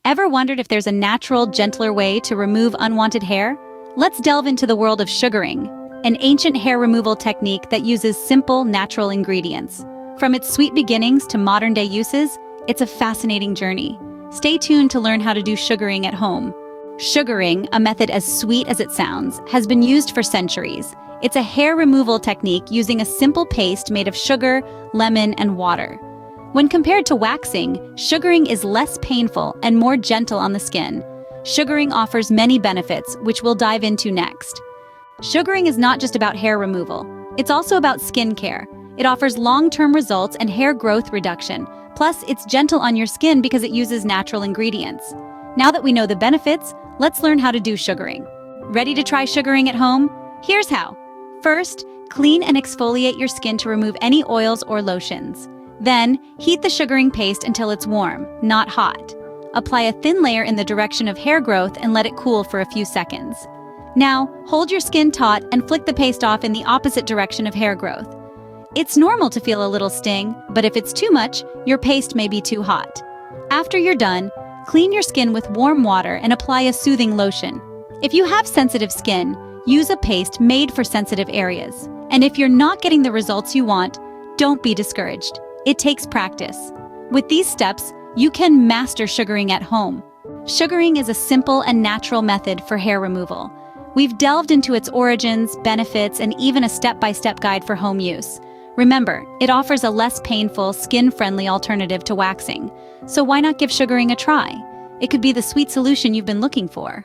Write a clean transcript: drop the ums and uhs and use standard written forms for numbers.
Ever wondered if there's a natural, gentler way to remove unwanted hair? Let's delve into the world of sugaring, an ancient hair removal technique that uses simple, natural ingredients. From its sweet beginnings to modern-day uses, it's a fascinating journey. Stay tuned to learn how to do sugaring at home. Sugaring, a method as sweet as it sounds, has been used for centuries. It's a hair removal technique using a simple paste made of sugar, lemon, and water. When compared to waxing, sugaring is less painful and more gentle on the skin. Sugaring offers many benefits, which we'll dive into next. Sugaring is not just about hair removal. It's also about skin care. It offers long-term results and hair growth reduction. Plus, it's gentle on your skin because it uses natural ingredients. Now that we know the benefits, let's learn how to do sugaring. Ready to try sugaring at home? Here's how. First, clean and exfoliate your skin to remove any oils or lotions. Then, heat the sugaring paste until it's warm, not hot. Apply a thin layer in the direction of hair growth and let it cool for a few seconds. Now, hold your skin taut and flick the paste off in the opposite direction of hair growth. It's normal to feel a little sting, but if it's too much, your paste may be too hot. After you're done, clean your skin with warm water and apply a soothing lotion. If you have sensitive skin, use a paste made for sensitive areas. And if you're not getting the results you want, don't be discouraged. It takes practice. With these steps, you can master sugaring at home. Sugaring is a simple and natural method for hair removal. We've delved into its origins, benefits, and even a step-by-step guide for home use. Remember, it offers a less painful, skin-friendly alternative to waxing. So why not give sugaring a try? It could be the sweet solution you've been looking for.